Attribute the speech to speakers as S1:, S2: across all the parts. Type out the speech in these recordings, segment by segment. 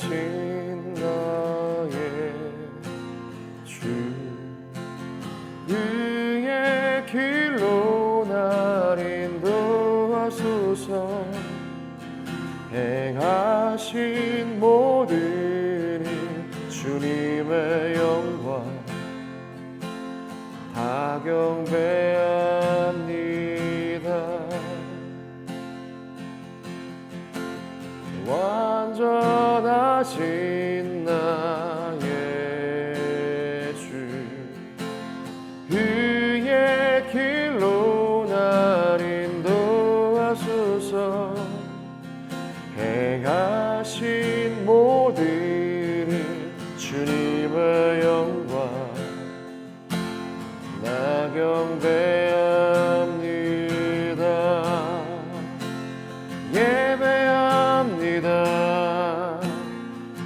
S1: 행하신 나의 주 그의 길로 날 인도하소서. 행하신 모든 일 주님의 영광 다 경배합니다. 완전하신 나의 주 그의 길로 날 인도하소서. 행하신 모든 일 주님의 영광 나 경배합니다. 예배합니다.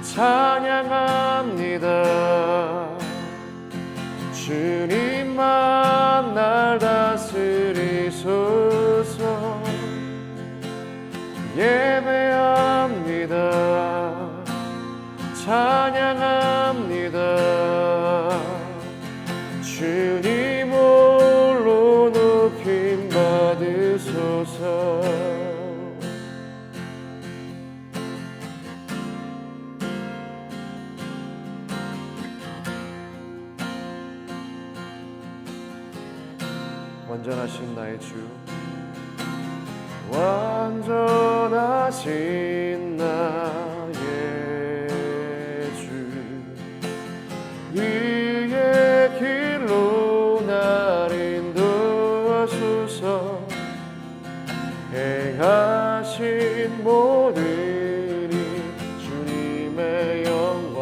S1: 찬양합니다. 주님만 날 다스리소서. 예배합니다. 찬양합니다. 주님 홀로 높임 받으소서. 완전하신 나의 주 완전하신 나의 주 그의 길로 날 인도하소서. 행하신 모든 일 주님의 영광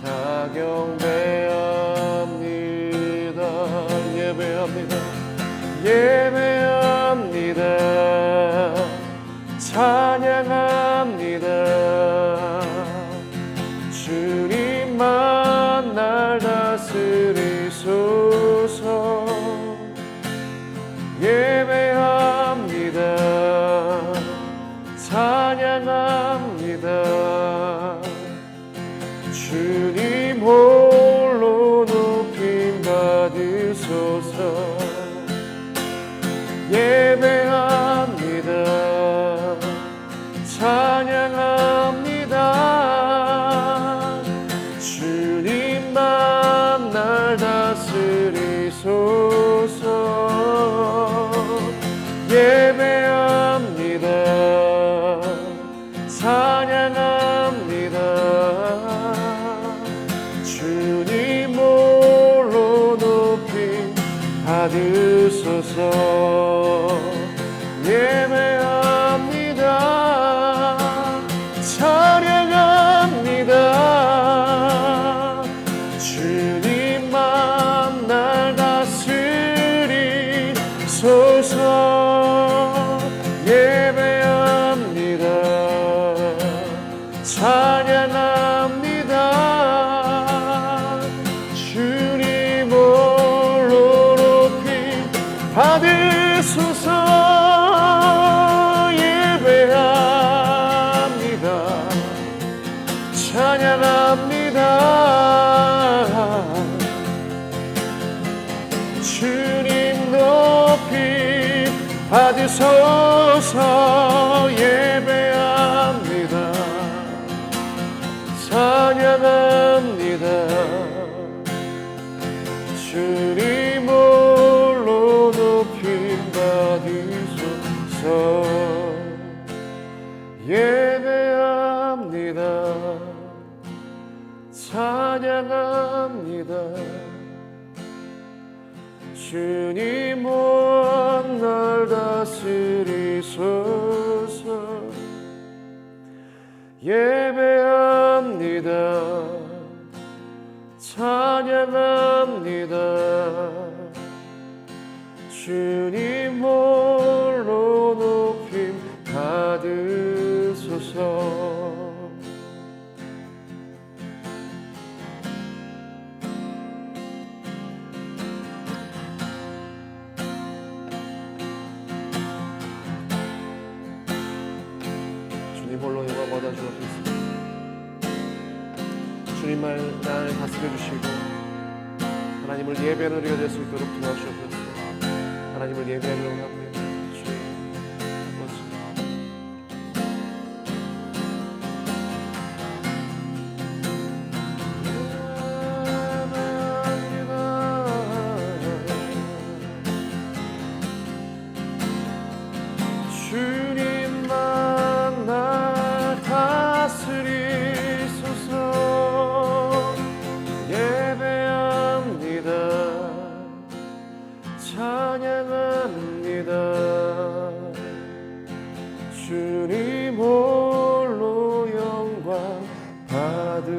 S1: 다 경배합니다. 예배합니다. 예배합니다. 찬양합니다. 주님만 날 다스리소서. 예배합니다. 찬양합니다. 주님 홀로 높임 받으소서. 예배합니다. 찬양합니다. 주님만 날 다스리소서. 예배합니다. 찬양합니다. 주님 홀로 높임 받으소서. 예배합니다. 찬양합니다. 주님만 날 다스리소서. 예배합니다. 찬양합니다. 주님 홀로 높임 받으소서. 예배합니다. 찬양합니다. 주님 높임 받으소서. 예배합니다. 찬양합니다. 주님 홀로 높임 받으소서. 예배합니다. 찬양합니다. 주님 온 날 다스리소서. 예배합니다. 찬양합니다. 주님 홀로 높임 받으소서. 주님 홀로 영광 받아주옵소서. 정말 나를 다스려 주시고 하나님을 예배하는 우리가 될 수 있도록 도와주옵소서. 하나님을 예배하며 합니다. 주님만 날 다스리소서. 예배합니다. 찬양합니다. 주님 홀로 영광 받으소서.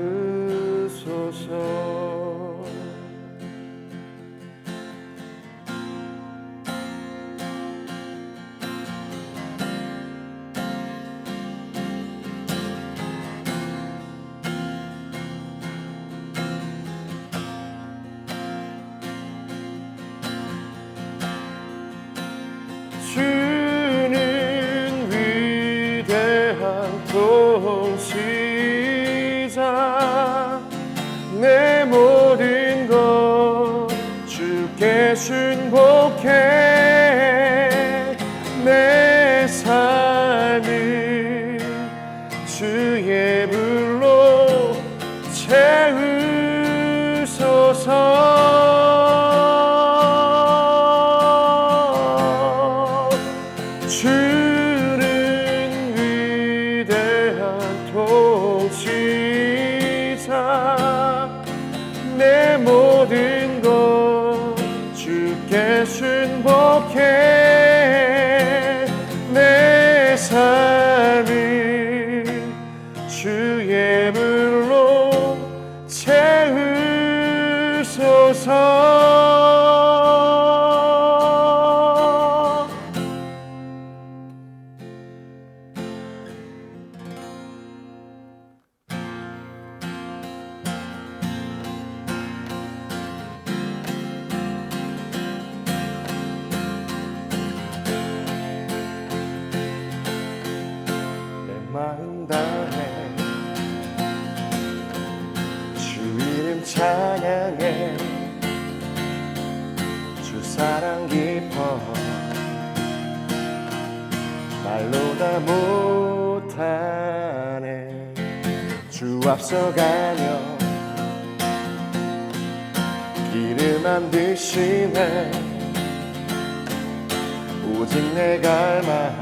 S1: 주는 위대한 통치자. 내 모든 것 주께 순복해. 내 삶을 주의 불로 채우소서. 주는 위대한 통치자. 내 모든 것 주께 순복해. 내 삶을 주의 불로 채우소서. 마음 다해 주 이름 찬양해. 주 사랑 깊어 말로 다 못하네. 주 앞서가며 기름 안 드시네. 오직 내 갈망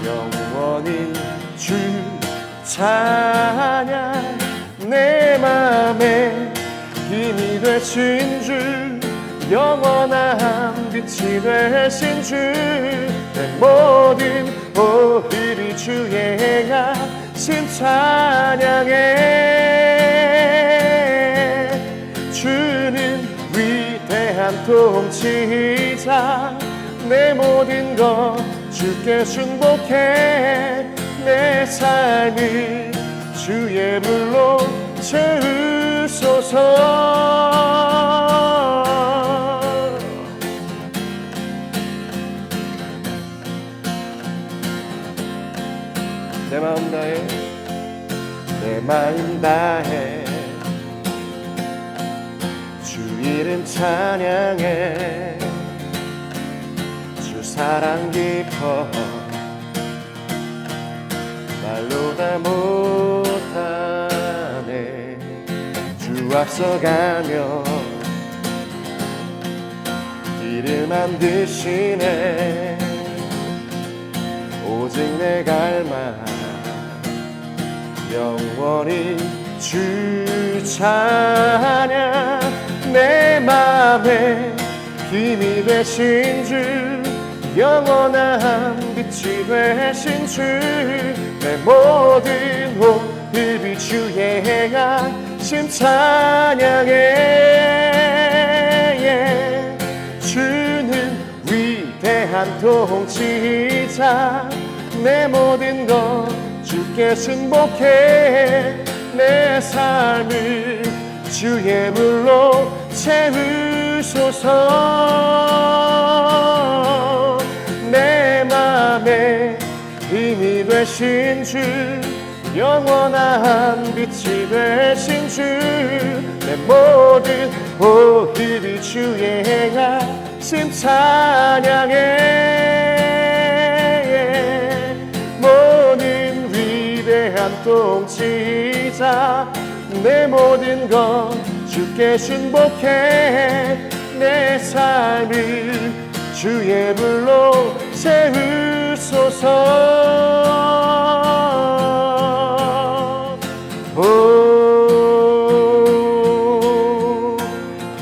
S1: 영원히 주 찬양. 내 맘에 힘이 되신 주, 영원한 빛이 되신 주. 내 모든 호흡이 주의 하심 찬양해. 주는 위대한 통치자. 내 모든 것 주께 순복해. 내 삶을 주의 불로 채우소서. 내 마음 다해 내 마음 다해 주 이름 찬양해. 주 사랑 깊어 말로 다 못하네. 주 앞서가며 기름 안 드시네. 오직 내 갈망 영원히 주 찬양. 내 맘에 힘이 되신 주, 영원한 빛이 되신 주. 내 모든 호흡이 주의 행하심 찬양해. 주는 위대한 통치자. 내 모든 것 주께 순복해. 내 삶을 주의 불로 채우소서. 내 맘에 힘이 되신 주, 영원한 빛이 되신 주, 내 모든 호흡이 주의 행하심 찬양해. 모든 위대한 통치자, 내 모든 것 주께 순복해. 내 삶을 주의 불로 채우소서. 오,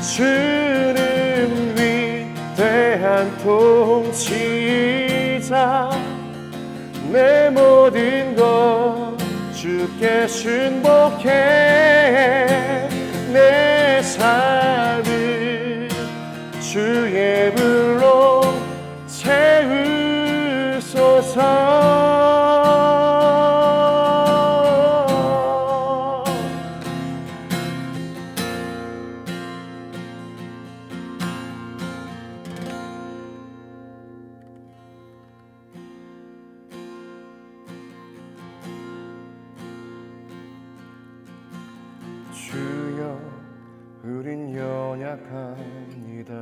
S1: 주는 위대한 통치자, 내 모든 것 주께 순복해. 내 삶을 주의 불로 채우소서. 주여, 우린 연약합니다.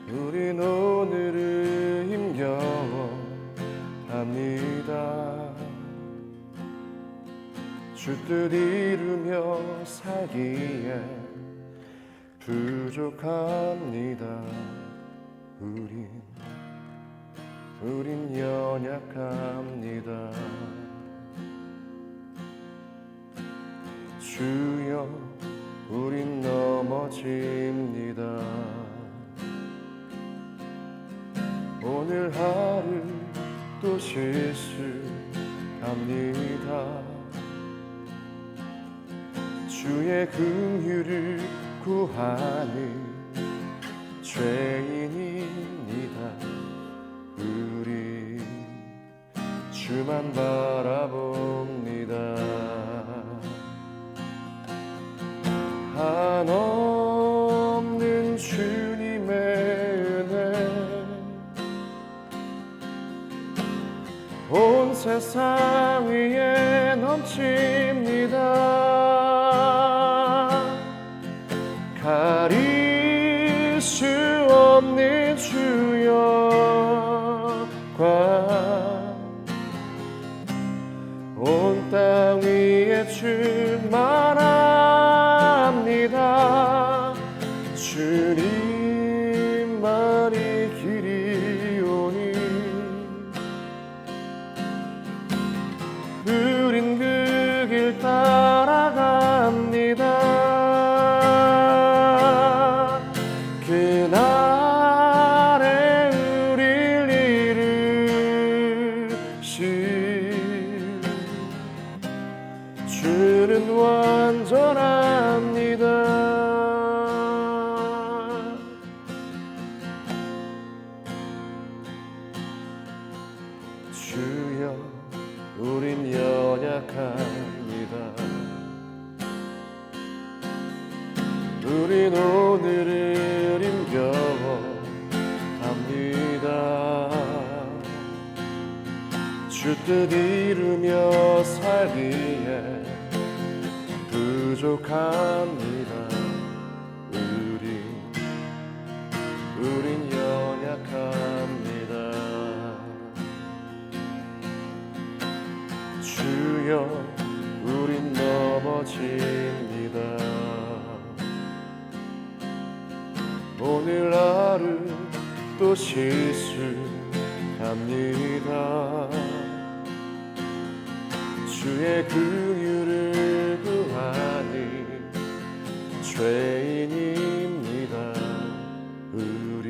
S1: 우린 오늘을 힘겨워합니다. 주 뜻 이루며 살기에 부족합니다. 우린 연약합니다. 주여, 우린 넘어집니다. 오늘 하루 또 실수합니다. 주의 긍휼을 구하는 죄인입니다. 우리 주만 바라봅니다. 한없는 주님의 은혜, 온 세상 위에 넘칩니다. 가릴 수 없는 주여 관, 온 땅 위에 충만합니다. 주님만이 길이오니 우린 그 길 따라갑니다. 그날에 우릴 이루실 주는 완전합니다. 주여, 우린 연약합니다. 우린 오늘을 힘겨워합니다. 주 뜻 이루며 살기에 부족합니다. 우린 연약합니다. 주여, 우린 넘어집니다. 오늘 하루 또 실수합니다. 주의 긍휼을 구하니 죄인입니다. 우리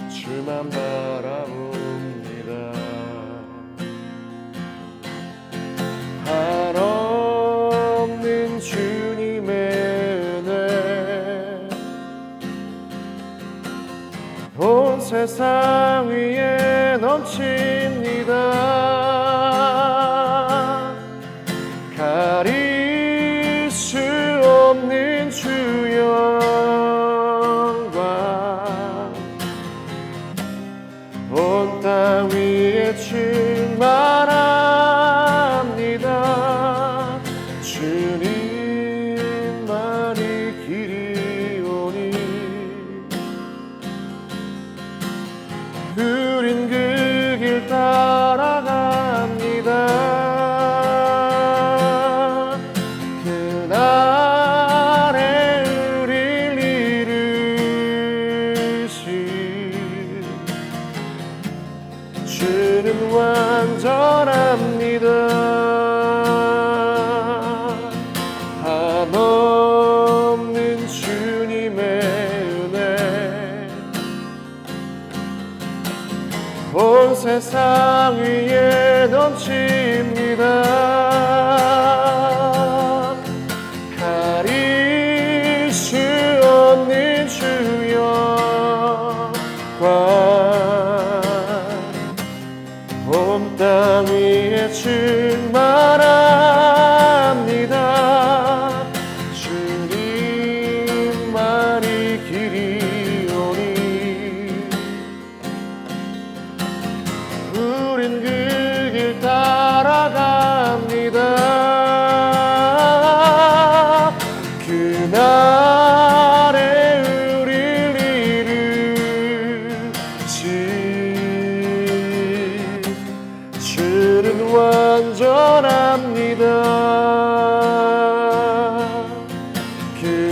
S1: 주만 바라봅니다. 한없는 주님의 은혜, 온 세상 위에 넘칩니다. 가릴 수 없는 주 영광, 온 땅 위에 주 아래 우릴 이루신 주는 완전합니다. 한없는 주님의 은혜 온 세상 위에 넘칩니다. 가릴 수 없는 주여 온 땅 위에 충만합니다. 주님만이 길이오니 우린 그 길 따라갑니다. 그날에 우릴 이루신 주는 완전합니다.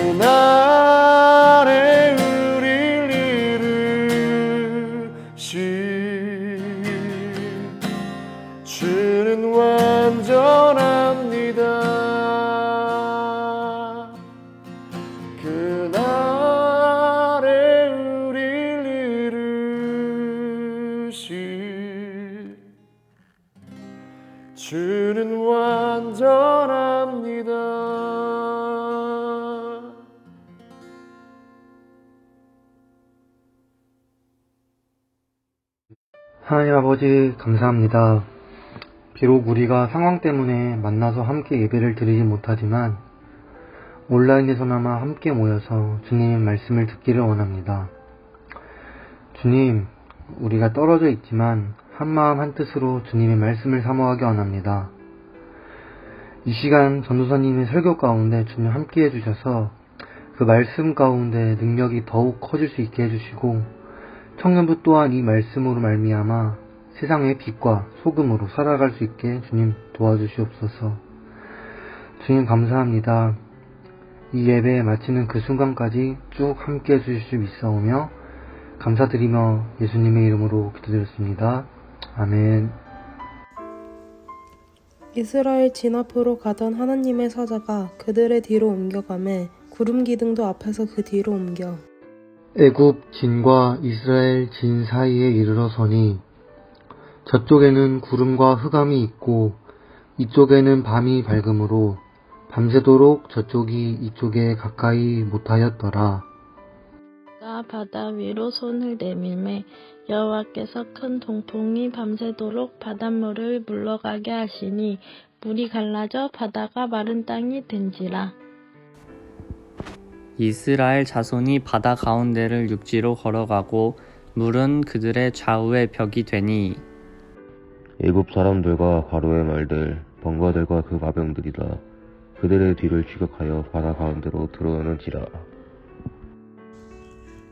S1: 그날에 우릴 이루신 주는 완전합니다. 그날에 우릴 이루신 주는 완전합니다.
S2: 하나님 아버지 감사합니다. 비록 우리가 상황 때문에 만나서 함께 예배를 드리지 못하지만 온라인에서나마 함께 모여서 주님의 말씀을 듣기를 원합니다. 주님, 우리가 떨어져 있지만 한마음 한뜻으로 주님의 말씀을 사모하기 원합니다. 이 시간 전도사님의 설교 가운데 주님 함께 해주셔서 그 말씀 가운데 능력이 더욱 커질 수 있게 해주시고 청년부 또한 이 말씀으로 말미암아 세상의 빛과 소금으로 살아갈 수 있게 주님 도와주시옵소서. 주님 감사합니다. 이 예배 마치는 그 순간까지 쭉 함께 해주실 수 있사오며 감사드리며 예수님의 이름으로 기도드렸습니다. 아멘.
S3: 이스라엘 진 앞으로 가던 하나님의 사자가 그들의 뒤로 옮겨가매 구름 기둥도 앞에서 그 뒤로 옮겨
S2: 애굽 진과 이스라엘 진 사이에 이르러 서니 저쪽에는 구름과 흑암이 있고 이쪽에는 밤이 밝음으로 밤새도록 저쪽이 이쪽에 가까이 못하였더라.
S4: 바다 위로 손을 내밀매 여호와께서 큰 동풍이 밤새도록 바닷물을 물러가게 하시니 물이 갈라져 바다가 마른 땅이 된지라.
S5: 이스라엘 자손이 바다 가운데를 육지로 걸어가고 물은 그들의 좌우의 벽이 되니
S6: 애굽 사람들과 바로의 말들, 번거들과 그 마병들이다. 그들의 뒤를 추격하여 바다 가운데로 들어오는지라.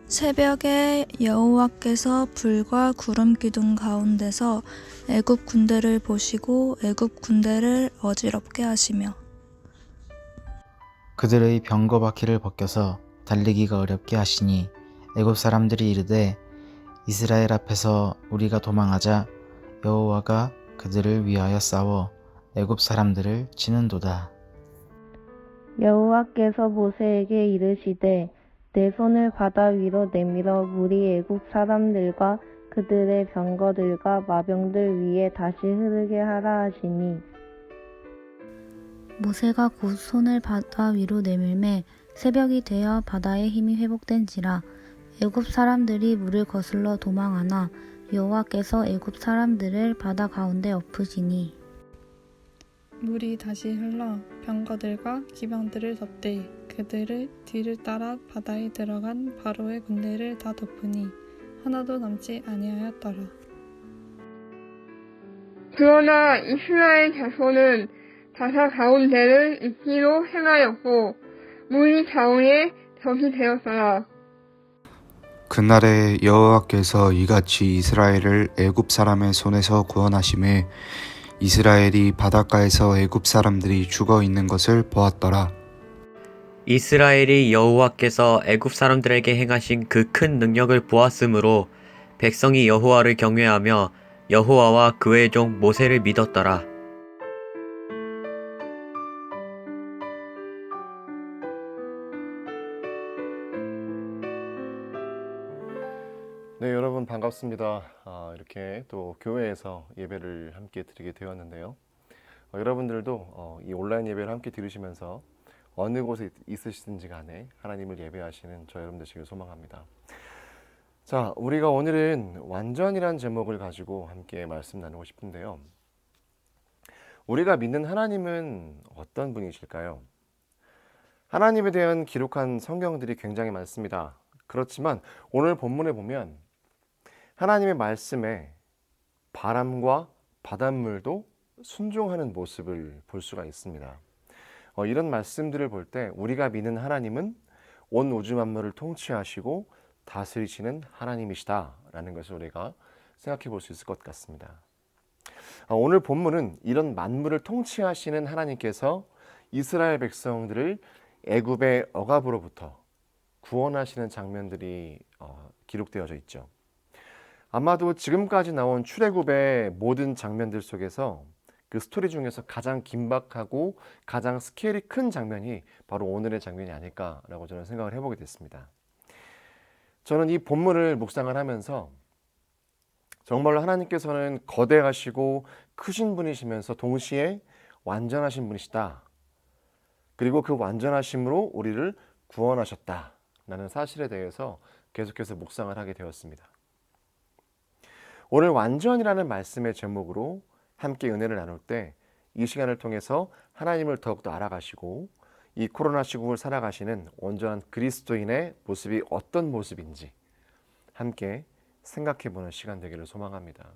S7: 새벽에 여호와께서 불과 구름 기둥 가운데서 애굽 군대를 보시고 애굽 군대를 어지럽게 하시며
S8: 그들의 병거 바퀴를 벗겨서 달리기가 어렵게 하시니 애굽 사람들이 이르되 이스라엘 앞에서 우리가 도망하자 여호와가 그들을 위하여 싸워 애굽 사람들을 치는도다.
S9: 여호와께서 모세에게 이르시되 내 손을 바다 위로 내밀어 물이 애굽 사람들과 그들의 병거들과 마병들 위에 다시 흐르게 하라 하시니
S10: 모세가 곧 손을 바다 위로 내밀매 새벽이 되어 바다의 힘이 회복된지라. 애굽 사람들이 물을 거슬러 도망하나 여호와께서 애굽 사람들을 바다 가운데 엎으시니
S11: 물이 다시 흘러 병거들과 기병들을 덮되 그들을 뒤를 따라 바다에 들어간 바로의 군대를 다 덮으니 하나도 남지 아니하였더라.
S12: 그러나 이스라엘 자손은 바다 가운데를 잊기로 행하였고 물이 좌우에 적이 되었더라.
S13: 그날에 여호와께서 이같이 이스라엘을 애굽 사람의 손에서 구원하심에 이스라엘이 바닷가에서 애굽 사람들이 죽어 있는 것을 보았더라.
S14: 이스라엘이 여호와께서 애굽 사람들에게 행하신 그 큰 능력을 보았으므로 백성이 여호와를 경외하며 여호와와 그의 종 모세를 믿었더라.
S1: 네, 여러분 반갑습니다. 이렇게 또 교회에서 예배를 함께 드리게 되었는데요. 여러분들도 이 온라인 예배를 함께 들으시면서 어느 곳에 있으시든지 간에 하나님을 예배하시는 저 여러분 되시길 소망합니다. 자, 우리가 오늘은 완전이란 제목을 가지고 함께 말씀 나누고 싶은데요. 우리가 믿는 하나님은 어떤 분이실까요? 하나님에 대한 기록한 성경들이 굉장히 많습니다. 그렇지만 오늘 본문에 보면 하나님의 말씀에 바람과 바닷물도 순종하는 모습을 볼 수가 있습니다. 이런 말씀들을 볼 때 우리가 믿는 하나님은 온 우주 만물을 통치하시고 다스리시는 하나님이시다라는 것을 우리가 생각해 볼 수 있을 것 같습니다. 오늘 본문은 이런 만물을 통치하시는 하나님께서 이스라엘 백성들을 애굽의 억압으로부터 구원하시는 장면들이 기록되어져 있죠. 아마도 지금까지 나온 출애굽의 모든 장면들 속에서 그 스토리 중에서 가장 긴박하고 가장 스케일이 큰 장면이 바로 오늘의 장면이 아닐까라고 저는 생각을 해보게 됐습니다. 저는 이 본문을 묵상을 하면서 정말로 하나님께서는 거대하시고 크신 분이시면서 동시에 완전하신 분이시다. 그리고 그 완전하심으로 우리를 구원하셨다라는 사실에 대해서 계속해서 묵상을 하게 되었습니다. 오늘 완전이라는 말씀의 제목으로 함께 은혜를 나눌 때 이 시간을 통해서 하나님을 더욱더 알아가시고 이 코로나 시국을 살아가시는 온전한 그리스도인의 모습이 어떤 모습인지 함께 생각해보는 시간 되기를 소망합니다.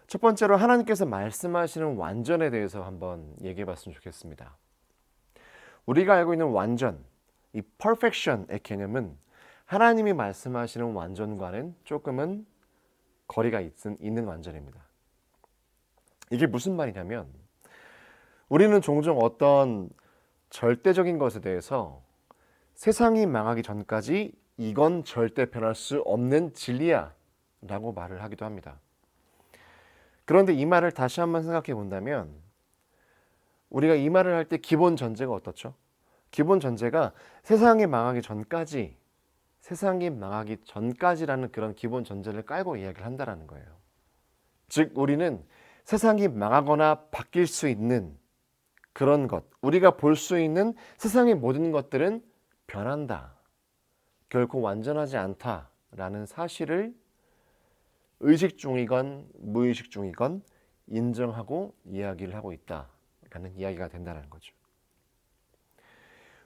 S1: 첫 번째로 하나님께서 말씀하시는 완전에 대해서 한번 얘기해봤으면 좋겠습니다. 우리가 알고 있는 완전, 이 perfection의 개념은 하나님이 말씀하시는 완전과는 조금은 거리가 있는 완전입니다. 이게 무슨 말이냐면 우리는 종종 어떤 절대적인 것에 대해서 세상이 망하기 전까지 이건 절대 변할 수 없는 진리야 라고 말을 하기도 합니다. 그런데 이 말을 다시 한번 생각해 본다면 우리가 이 말을 할 때 기본 전제가 어떻죠? 기본 전제가 세상이 망하기 전까지라는 그런 기본 전제를 깔고 이야기를 한다는 거예요. 즉 우리는 세상이 망하거나 바뀔 수 있는 그런 것, 우리가 볼 수 있는 세상의 모든 것들은 변한다. 결코 완전하지 않다라는 사실을 의식 중이건 무의식 중이건 인정하고 이야기를 하고 있다라는 이야기가 된다는 거죠.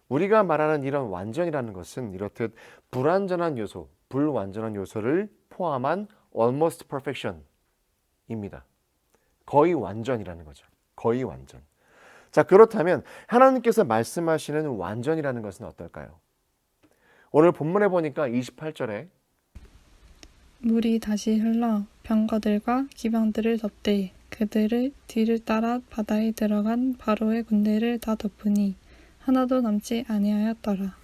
S1: 우리가 말하는 이런 완전이라는 것은 이렇듯 불완전한 요소, 불완전한 요소를 포함한 almost perfection입니다. 거의 완전이라는 거죠. 거의 완전. 자, 그렇다면 하나님께서 말씀하시는 완전이라는 것은 어떨까요? 오늘 본문에 보니까 28절에
S11: 물이 다시 흘러 병거들과 기병들을 덮되 그들의 뒤를 따라 바다에 들어간 바로의 군대를 다 덮으니 하나도 남지 아니하였더라.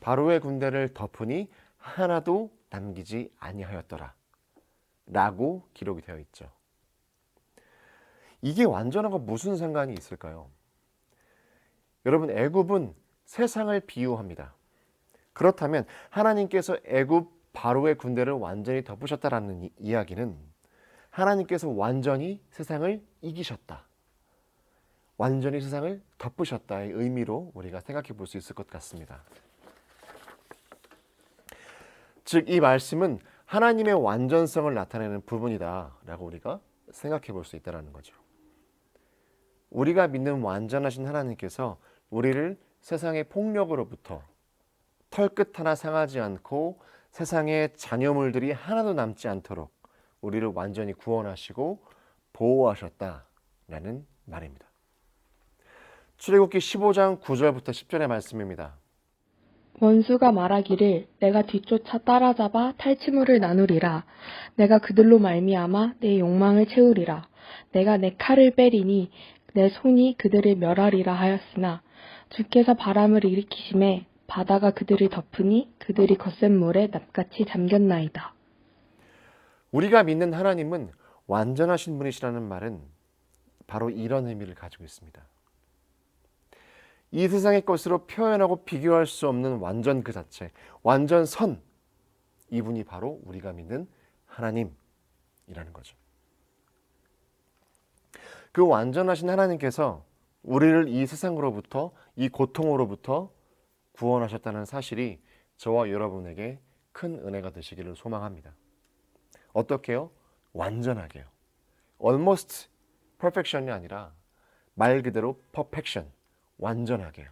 S1: 바로의 군대를 덮으니 하나도 남기지 아니하였더라 라고 기록이 되어 있죠. 이게 완전하고 무슨 상관이 있을까요? 여러분, 애굽은 세상을 비유합니다. 그렇다면 하나님께서 애굽 바로의 군대를 완전히 덮으셨다라는 이야기는 하나님께서 완전히 세상을 이기셨다. 완전히 세상을 덮으셨다의 의미로 우리가 생각해 볼 수 있을 것 같습니다. 즉, 이 말씀은 하나님의 완전성을 나타내는 부분이다라고 우리가 생각해 볼 수 있다는 거죠. 우리가 믿는 완전하신 하나님께서 우리를 세상의 폭력으로부터 털끝 하나 상하지 않고 세상의 잔여물들이 하나도 남지 않도록 우리를 완전히 구원하시고 보호하셨다라는 말입니다. 출애굽기 15장 9절부터 10절의 말씀입니다.
S15: 원수가 말하기를 내가 뒤쫓아 따라잡아 탈취물을 나누리라. 내가 그들로 말미암아 내 욕망을 채우리라. 내가 내 칼을 빼리니 내 손이 그들을 멸하리라 하였으나 주께서 바람을 일으키심에 바다가 그들을 덮으니 그들이 거센 물에 낱같이 잠겼나이다.
S1: 우리가 믿는 하나님은 완전하신 분이시라는 말은 바로 이런 의미를 가지고 있습니다. 이 세상의 것으로 표현하고 비교할 수 없는 완전 그 자체, 완전 선, 이분이 바로 우리가 믿는 하나님이라는 거죠. 그 완전하신 하나님께서 우리를 이 세상으로부터, 이 고통으로부터 구원하셨다는 사실이 저와 여러분에게 큰 은혜가 되시기를 소망합니다. 어떻게요? 완전하게요. Almost perfection이 아니라 말 그대로 perfection, 완전하게요.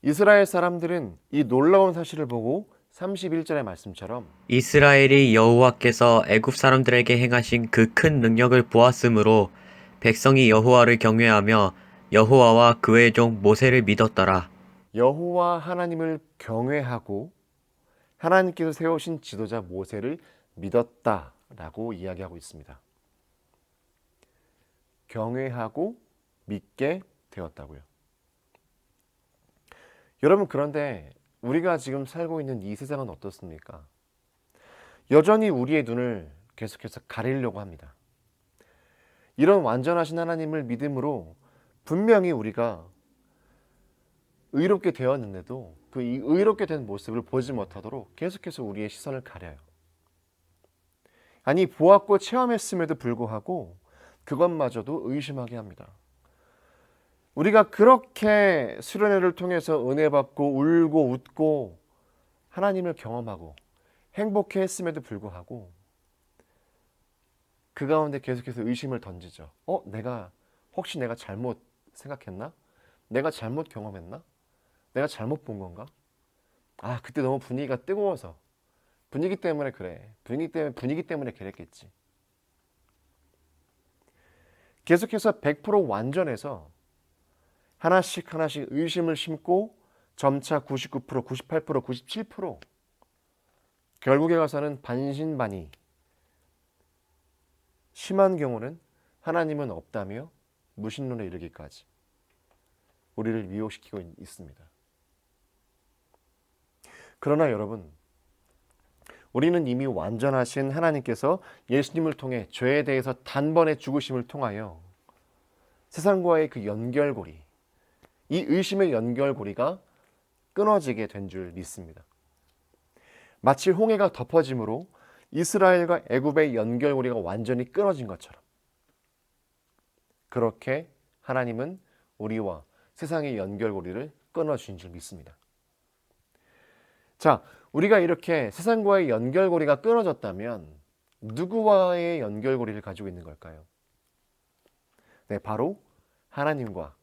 S1: 이스라엘 사람들은 이 놀라운 사실을 보고 31절의 말씀처럼
S14: 이스라엘이 여호와께서 애굽 사람들에게 행하신 그 큰 능력을 보았으므로 백성이 여호와를 경외하며 여호와와 그의 종 모세를 믿었더라.
S1: 여호와 하나님을 경외하고 하나님께서 세우신 지도자 모세를 믿었다라고 이야기하고 있습니다. 경외하고 믿게 되었다고요. 여러분, 그런데 우리가 지금 살고 있는 이 세상은 어떻습니까? 여전히 우리의 눈을 계속해서 가리려고 합니다. 이런 완전하신 하나님을 믿음으로 분명히 우리가 의롭게 되었는데도 그 이 의롭게 된 모습을 보지 못하도록 계속해서 우리의 시선을 가려요. 아니, 보았고 체험했음에도 불구하고 그것마저도 의심하게 합니다. 우리가 그렇게 수련회를 통해서 은혜 받고 울고 웃고 하나님을 경험하고 행복해 했음에도 불구하고 그 가운데 계속해서 의심을 던지죠. 혹시 내가 잘못 생각했나? 내가 잘못 경험했나? 내가 잘못 본 건가? 그때 너무 분위기가 뜨거워서 분위기 때문에 그래. 분위기 때문에 그랬겠지. 계속해서 100% 완전해서 하나씩 의심을 심고 점차 99%, 98%, 97% 결국에 가서는 반신반의, 심한 경우는 하나님은 없다며 무신론에 이르기까지 우리를 미혹시키고 있습니다. 그러나 여러분, 우리는 이미 완전하신 하나님께서 예수님을 통해 죄에 대해서 단번에 죽으심을 통하여 세상과의 그 연결고리, 이 의심의 연결고리가 끊어지게 된 줄 믿습니다. 마치 홍해가 덮어짐으로 이스라엘과 애굽의 연결고리가 완전히 끊어진 것처럼 그렇게 하나님은 우리와 세상의 연결고리를 끊어주신 줄 믿습니다. 자, 우리가 이렇게 세상과의 연결고리가 끊어졌다면 누구와의 연결고리를 가지고 있는 걸까요? 네, 바로 하나님과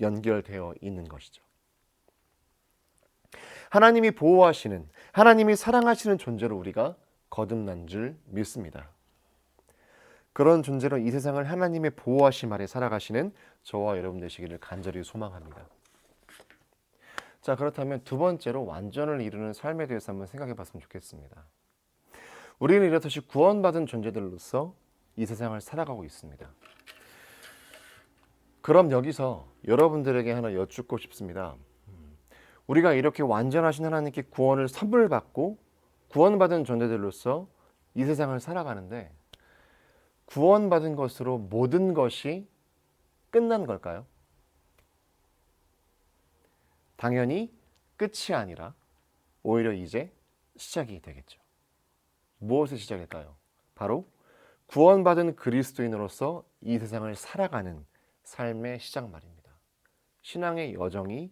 S1: 연결되어 있는 것이죠. 하나님이 보호하시는, 하나님이 사랑하시는 존재로 우리가 거듭난 줄 믿습니다. 그런 존재로 이 세상을 하나님의 보호하심 아래 살아가시는 저와 여러분 되시기를 간절히 소망합니다. 자, 그렇다면 두 번째로 완전을 이루는 삶에 대해서 한번 생각해 봤으면 좋겠습니다. 우리는 이렇듯이 구원받은 존재들로서 이 세상을 살아가고 있습니다. 그럼 여기서 여러분들에게 하나 여쭙고 싶습니다. 우리가 이렇게 완전하신 하나님께 구원을 선물 받고 구원받은 존재들로서 이 세상을 살아가는데 구원받은 것으로 모든 것이 끝난 걸까요? 당연히 끝이 아니라 오히려 이제 시작이 되겠죠. 무엇의 시작일까요? 바로 구원받은 그리스도인으로서 이 세상을 살아가는 삶의 시작 말입니다. 신앙의 여정이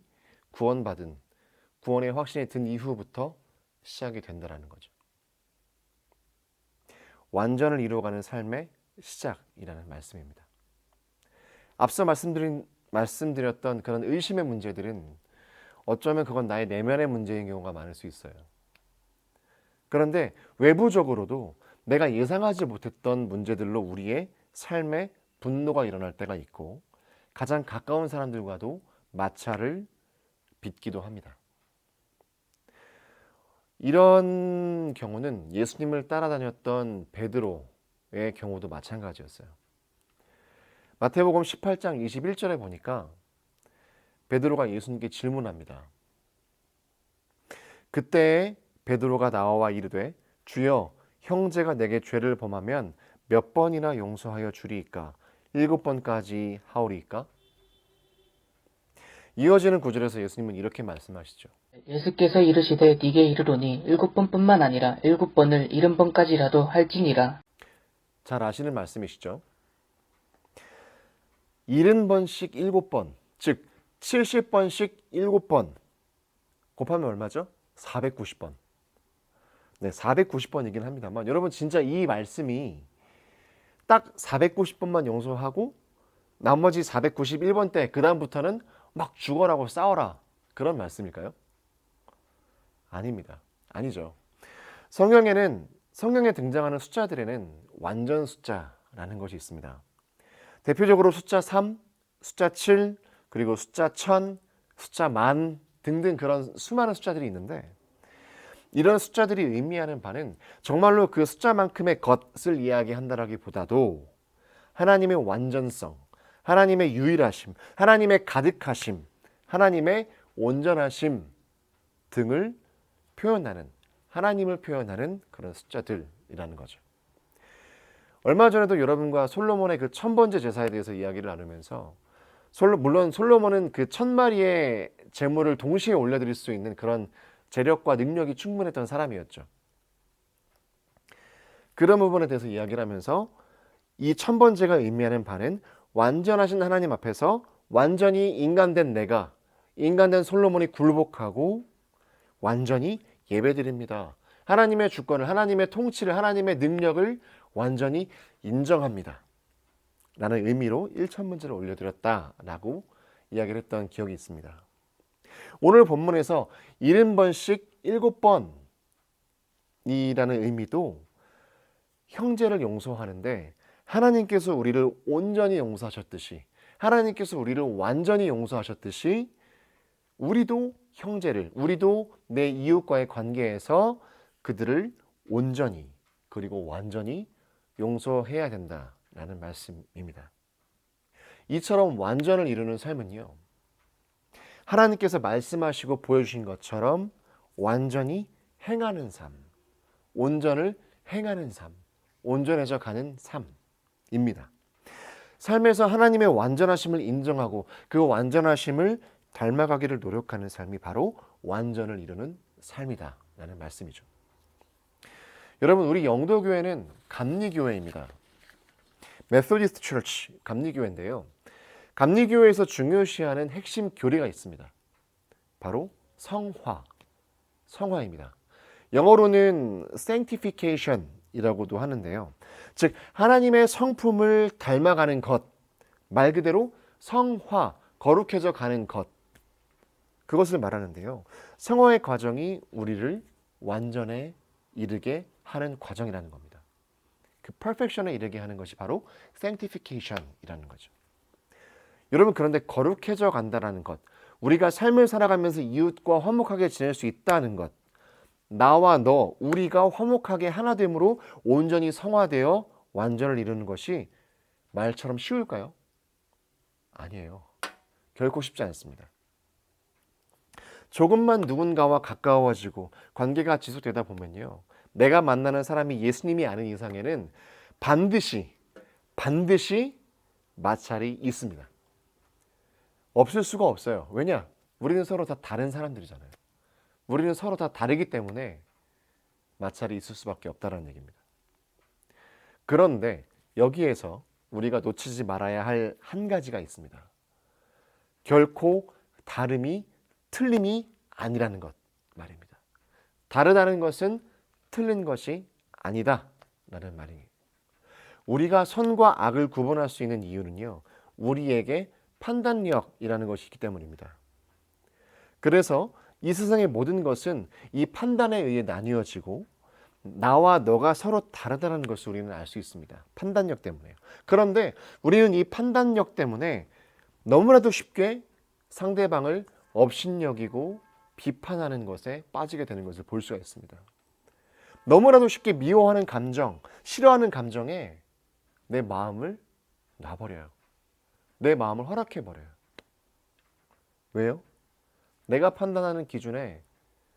S1: 구원의 확신이 든 이후부터 시작이 된다는 거죠. 완전을 이루어가는 삶의 시작이라는 말씀입니다. 앞서 말씀드렸던 그런 의심의 문제들은 어쩌면 그건 나의 내면의 문제인 경우가 많을 수 있어요. 그런데 외부적으로도 내가 예상하지 못했던 문제들로 우리의 삶에 분노가 일어날 때가 있고 가장 가까운 사람들과도 마찰을 빚기도 합니다. 이런 경우는 예수님을 따라다녔던 베드로의 경우도 마찬가지였어요. 마태복음 18장 21절에 보니까 베드로가 예수님께 질문합니다. 그때 베드로가 나와 이르되 주여 형제가 내게 죄를 범하면 몇 번이나 용서하여 주리이까? 7번까지 하오리이까? 이어지는 구절에서 예수님은 이렇게 말씀하시죠.
S16: 예수께서 이르시되 네게 이르노니 7번뿐만 아니라 7번을 70번까지라도 할지니라.
S1: 잘 아시는 말씀이시죠? 70번씩 7번, 즉 70번씩 7번 곱하면 얼마죠? 490번. 네, 490번이긴 합니다만 여러분 진짜 이 말씀이 딱 490번만 용서하고 나머지 491번 때 그 다음부터는 막 죽어라고 싸워라 그런 말씀일까요? 아닙니다. 아니죠. 성경에 등장하는 숫자들에는 완전 숫자라는 것이 있습니다. 대표적으로 숫자 3, 숫자 7, 그리고 숫자 1000, 숫자 10,000 등등 그런 수많은 숫자들이 있는데 이런 숫자들이 의미하는 바는 정말로 그 숫자만큼의 것을 이야기한다라기보다도 하나님의 완전성, 하나님의 유일하심, 하나님의 가득하심, 하나님의 온전하심 등을 표현하는, 하나님을 표현하는 그런 숫자들이라는 거죠. 얼마 전에도 여러분과 솔로몬의 그 1000번째 제사에 대해서 이야기를 나누면서 물론 솔로몬은 그 1000마리의 제물을 동시에 올려드릴 수 있는 그런 재력과 능력이 충분했던 사람이었죠. 그런 부분에 대해서 이야기를 하면서 이 1000번째가 의미하는 바는 완전하신 하나님 앞에서 완전히 인간된 내가, 인간된 솔로몬이 굴복하고 완전히 예배드립니다. 하나님의 주권을, 하나님의 통치를, 하나님의 능력을 완전히 인정합니다. 라는 의미로 1000번째를 올려드렸다라고 이야기를 했던 기억이 있습니다. 오늘 본문에서 70번씩 7번이라는 의미도 형제를 용서하는데 하나님께서 우리를 온전히 용서하셨듯이, 하나님께서 우리를 완전히 용서하셨듯이 우리도 형제를, 우리도 내 이웃과의 관계에서 그들을 온전히 그리고 완전히 용서해야 된다라는 말씀입니다. 이처럼 완전을 이루는 삶은요, 하나님께서 말씀하시고 보여주신 것처럼 완전히 행하는 삶, 온전을 행하는 삶, 온전해져 가는 삶입니다. 삶에서 하나님의 완전하심을 인정하고 그 완전하심을 닮아가기를 노력하는 삶이 바로 완전을 이루는 삶이다 라는 말씀이죠. 여러분, 우리 영도교회는 감리교회입니다. 메소디스트 처치, 감리교회인데요. 감리교회에서 중요시하는 핵심 교리가 있습니다. 바로 성화입니다. 영어로는 sanctification이라고도 하는데요. 즉 하나님의 성품을 닮아가는 것, 말 그대로 성화, 거룩해져 가는 것, 그것을 말하는데요. 성화의 과정이 우리를 완전에 이르게 하는 과정이라는 겁니다. 그 perfection에 이르게 하는 것이 바로 sanctification이라는 거죠. 여러분, 그런데 거룩해져 간다는 것, 우리가 삶을 살아가면서 이웃과 화목하게 지낼 수 있다는 것, 나와 너, 우리가 화목하게 하나됨으로 온전히 성화되어 완전을 이루는 것이 말처럼 쉬울까요? 아니에요. 결코 쉽지 않습니다. 조금만 누군가와 가까워지고 관계가 지속되다 보면요, 내가 만나는 사람이 예수님이 아닌 이상에는 반드시 마찰이 있습니다. 없을 수가 없어요. 왜냐? 우리는 서로 다 다른 사람들이잖아요. 우리는 서로 다 다르기 때문에 마찰이 있을 수밖에 없다는 얘기입니다. 그런데 여기에서 우리가 놓치지 말아야 할 한 가지가 있습니다. 결코 다름이 틀림이 아니라는 것 말입니다. 다르다는 것은 틀린 것이 아니다 라는 말이에요. 우리가 선과 악을 구분할 수 있는 이유는요, 우리에게 판단력이라는 것이 있기 때문입니다. 그래서 이 세상의 모든 것은 이 판단에 의해 나뉘어지고 나와 너가 서로 다르다는 것을 우리는 알 수 있습니다. 판단력 때문에요. 그런데 우리는 이 판단력 때문에 너무나도 쉽게 상대방을 업신여기고 비판하는 것에 빠지게 되는 것을 볼 수가 있습니다. 너무나도 쉽게 미워하는 감정, 싫어하는 감정에 내 마음을 놔버려요. 내 마음을 허락해 버려요. 왜요? 내가 판단하는 기준에,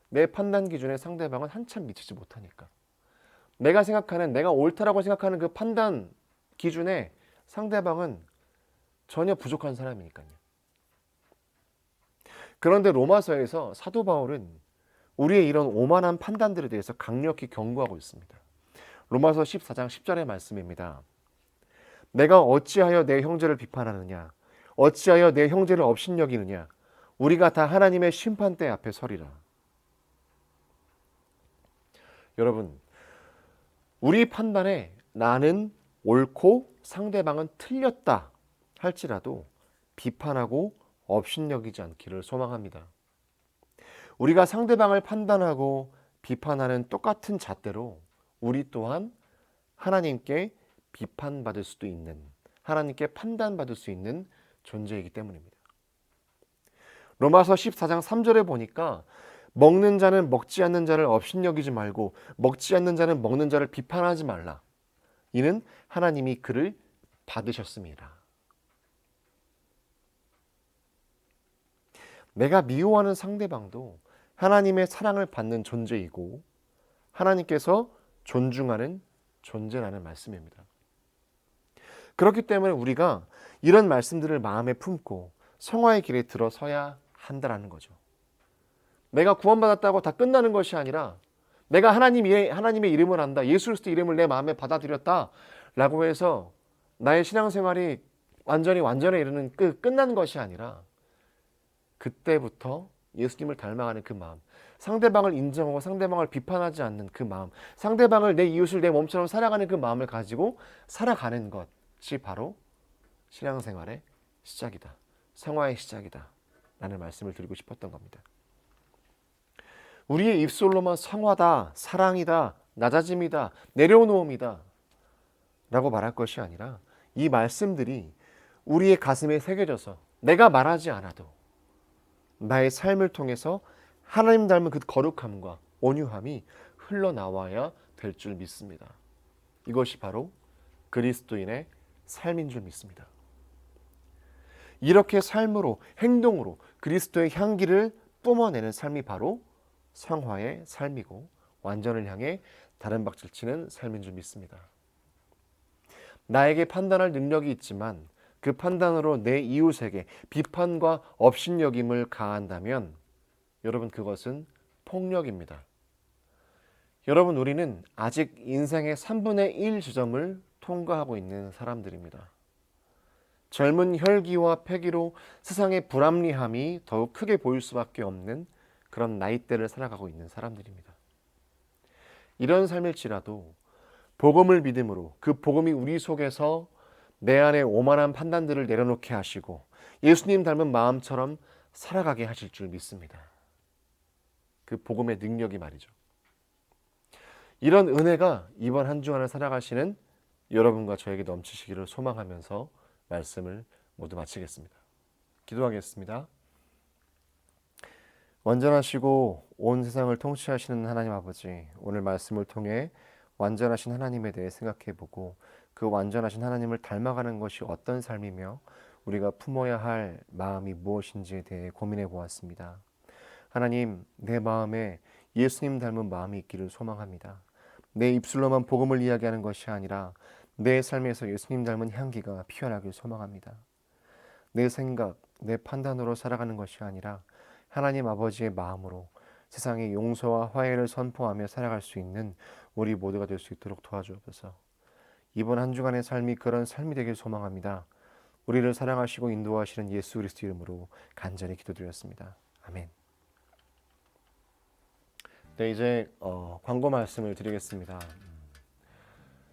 S1: 내 판단 기준에 상대방은 한참 미치지 못하니까. 내가 생각하는, 내가 옳다라고 생각하는 그 판단 기준에 상대방은 전혀 부족한 사람이니까요. 그런데 로마서에서 사도 바울은 우리의 이런 오만한 판단들에 대해서 강력히 경고하고 있습니다. 로마서 14장 10절의 말씀입니다. 내가 어찌하여 내 형제를 비판하느냐? 어찌하여 내 형제를 업신여기느냐? 우리가 다 하나님의 심판대 앞에 서리라. 여러분, 우리 판단에 나는 옳고 상대방은 틀렸다 할지라도 비판하고 업신여기지 않기를 소망합니다. 우리가 상대방을 판단하고 비판하는 똑같은 잣대로 우리 또한 하나님께 비판받을 수도 있는, 하나님께 판단받을 수 있는 존재이기 때문입니다. 로마서 14장 3절에 보니까 먹는 자는 먹지 않는 자를 업신여기지 말고 먹지 않는 자는 먹는 자를 비판하지 말라. 이는 하나님이 그를 받으셨습니다. 내가 미워하는 상대방도 하나님의 사랑을 받는 존재이고 하나님께서 존중하는 존재라는 말씀입니다. 그렇기 때문에 우리가 이런 말씀들을 마음에 품고 성화의 길에 들어서야 한다는 거죠. 내가 구원받았다고 다 끝나는 것이 아니라 내가 하나님의 이름을 안다, 예수 그리스도 이름을 내 마음에 받아들였다 라고 해서 나의 신앙생활이 완전히 이르는 끝나는 것이 아니라 그때부터 예수님을 닮아가는 그 마음, 상대방을 인정하고 상대방을 비판하지 않는 그 마음, 상대방을 내 이웃을 내 몸처럼 살아가는 그 마음을 가지고 살아가는 것이 바로 신앙생활의 시작이다, 성화의 시작이다 라는 말씀을 드리고 싶었던 겁니다. 우리의 입술로만 성화다, 사랑이다, 낮아짐이다, 내려놓음이다 라고 말할 것이 아니라 이 말씀들이 우리의 가슴에 새겨져서 내가 말하지 않아도 나의 삶을 통해서 하나님 닮은 그 거룩함과 온유함이 흘러나와야 될 줄 믿습니다. 이것이 바로 그리스도인의 삶인 줄 믿습니다. 이렇게 삶으로, 행동으로 그리스도의 향기를 뿜어내는 삶이 바로 성화의 삶이고 완전을 향해 다른 박질 치는 삶인 줄 믿습니다. 나에게 판단할 능력이 있지만 그 판단으로 내 이웃에게 비판과 업신여김을 가한다면 여러분, 그것은 폭력입니다. 여러분, 우리는 아직 인생의 3분의 1 지점을 통과하고 있는 사람들입니다. 젊은 혈기와 패기로 세상의 불합리함이 더욱 크게 보일 수밖에 없는 그런 나이대를 살아가고 있는 사람들입니다. 이런 삶일지라도 복음을 믿음으로 그 복음이 우리 속에서 내 안에 오만한 판단들을 내려놓게 하시고 예수님 닮은 마음처럼 살아가게 하실 줄 믿습니다. 그 복음의 능력이 말이죠. 이런 은혜가 이번 한 주간을 살아가시는 여러분과 저에게 넘치시기를 소망하면서 말씀을 모두 마치겠습니다. 기도하겠습니다. 완전하시고 온 세상을 통치하시는 하나님 아버지, 오늘 말씀을 통해 완전하신 하나님에 대해 생각해보고 그 완전하신 하나님을 닮아가는 것이 어떤 삶이며 우리가 품어야 할 마음이 무엇인지에 대해 고민해 보았습니다. 하나님, 내 마음에 예수님 닮은 마음이 있기를 소망합니다. 내 입술로만 복음을 이야기하는 것이 아니라 내 삶에서 예수님 닮은 향기가 피어나길 소망합니다. 내 생각, 내 판단으로 살아가는 것이 아니라 하나님 아버지의 마음으로 세상에 용서와 화해를 선포하며 살아갈 수 있는 우리 모두가 될 수 있도록 도와주옵소서. 이번 한 주간의 삶이 그런 삶이 되길 소망합니다. 우리를 사랑하시고 인도하시는 예수 그리스도 이름으로 간절히 기도드렸습니다. 아멘. 네, 이제 광고 말씀을 드리겠습니다.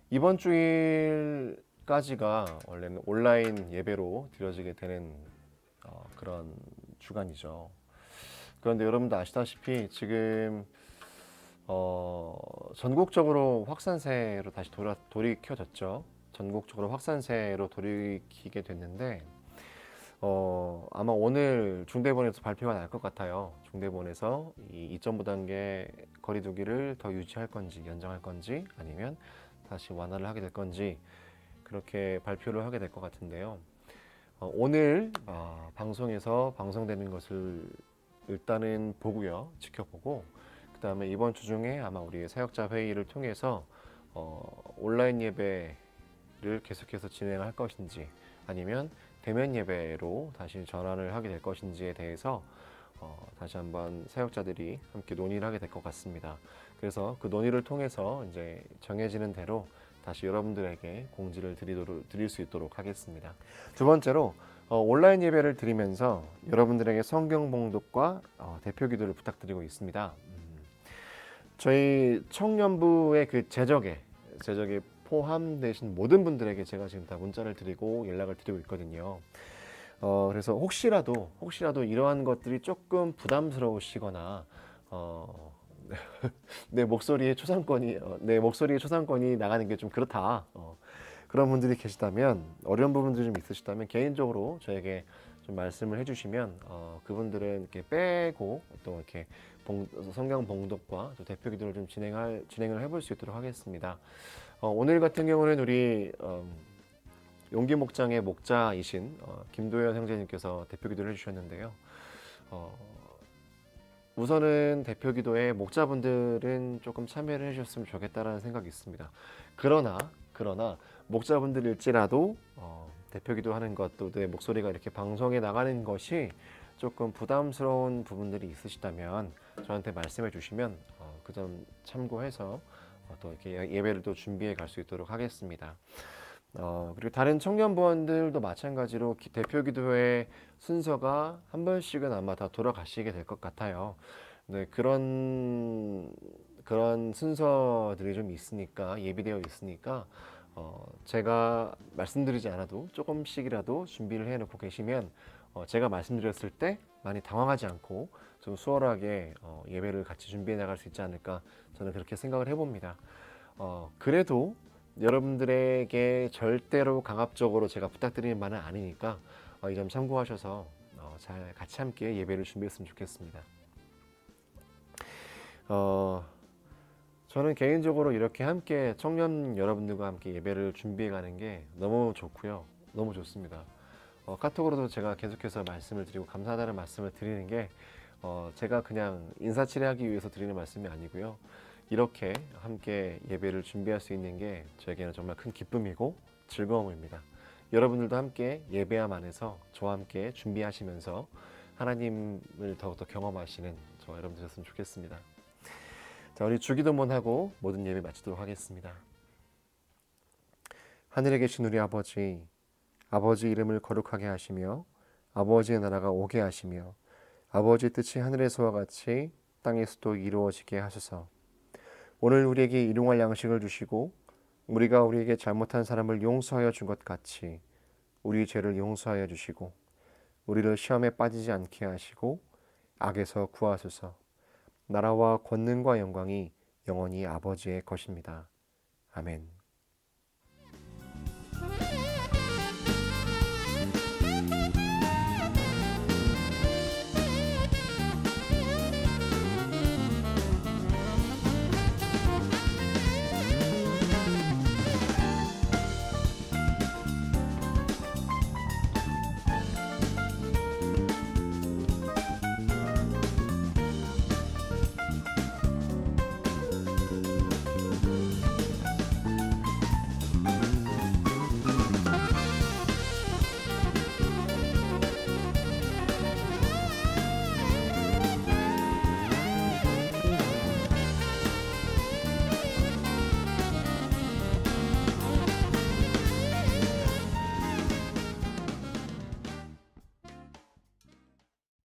S1: 이번 주일까지가 원래는 온라인 예배로 드려지게 되는 그런 주간이죠. 그런데 여러분도 아시다시피 지금 전국적으로 확산세로 다시 돌이켜졌죠. 전국적으로 확산세로 돌이키게 됐는데 아마 오늘 중대본에서 발표가 날 것 같아요. 중대본에서 이 2.5단계 거리두기를 더 유지할 건지 연장할 건지 아니면 다시 완화를 하게 될 건지 그렇게 발표를 하게 될 것 같은데요. 오늘 방송에서 방송되는 것을 일단은 보고요, 지켜보고 그 다음에 이번 주 중에 아마 우리 사역자 회의를 통해서 온라인 예배를 계속해서 진행할 것인지 아니면 대면 예배로 다시 전환을 하게 될 것인지에 대해서 다시 한번 사역자들이 함께 논의를 하게 될 것 같습니다. 그래서 그 논의를 통해서 이제 정해지는 대로 다시 여러분들에게 공지를 드릴 수 있도록 하겠습니다. 두 번째로 온라인 예배를 드리면서 여러분들에게 성경 봉독과 대표 기도를 부탁드리고 있습니다. 저희 청년부의 그 제적에 포함되신 모든 분들에게 제가 지금 다 문자를 드리고 연락을 드리고 있거든요. 그래서 혹시라도 이러한 것들이 조금 부담스러우시거나 내 목소리의 초상권이 나가는 게 좀 그렇다. 그런 분들이 계시다면, 어려운 부분들이 좀 있으시다면 개인적으로 저에게 좀 말씀을 해주시면 그분들은 이렇게 빼고 또 이렇게 성경 봉독과 또 대표 기도를 좀 진행을 해볼 수 있도록 하겠습니다. 오늘 같은 경우는 우리 용기 목장의 목자이신 김도현 형제님께서 대표 기도를 해주셨는데요. 우선은 대표 기도에 목자분들은 조금 참여를 해주셨으면 좋겠다라는 생각이 있습니다. 그러나 목자분들일지라도 대표 기도하는 것도 내 목소리가 이렇게 방송에 나가는 것이 조금 부담스러운 부분들이 있으시다면 저한테 말씀해 주시면 그 점 참고해서 또 이렇게 예배를 또 준비해 갈 수 있도록 하겠습니다. 그리고 다른 청년부원들도 마찬가지로 대표 기도회 순서가 한 번씩은 아마 다 돌아가시게 될 것 같아요. 네, 그런 순서들이 좀 있으니까, 예비되어 있으니까 제가 말씀드리지 않아도 조금씩이라도 준비를 해놓고 계시면 제가 말씀드렸을 때 많이 당황하지 않고 좀 수월하게 예배를 같이 준비해 나갈 수 있지 않을까, 저는 그렇게 생각을 해봅니다. 그래도 여러분들에게 절대로 강압적으로 제가 부탁드리는 바는 아니니까 이 점 참고하셔서 잘 같이 함께 예배를 준비했으면 좋겠습니다. 저는 개인적으로 이렇게 함께 청년 여러분들과 함께 예배를 준비해 가는 게 너무 좋고요. 너무 좋습니다. 카톡으로도 제가 계속해서 말씀을 드리고 감사하다는 말씀을 드리는 게 제가 그냥 인사치레하기 위해서 드리는 말씀이 아니고요. 이렇게 함께 예배를 준비할 수 있는 게 저에게는 정말 큰 기쁨이고 즐거움입니다. 여러분들도 함께 예배함 안에서 저와 함께 준비하시면서 하나님을 더욱더 경험하시는 저와 여러분 되셨으면 좋겠습니다. 자, 우리 주기도문 하고 모든 예배 마치도록 하겠습니다. 하늘에 계신 우리 아버지 이름을 거룩하게 하시며 아버지의 나라가 오게 하시며 아버지의 뜻이 하늘에서와 같이 땅에서도 이루어지게 하소서. 오늘 우리에게 일용할 양식을 주시고 우리가 우리에게 잘못한 사람을 용서하여 준 것 같이 우리 죄를 용서하여 주시고 우리를 시험에 빠지지 않게 하시고 악에서 구하소서. 나라와 권능과 영광이 영원히 아버지의 것입니다. 아멘.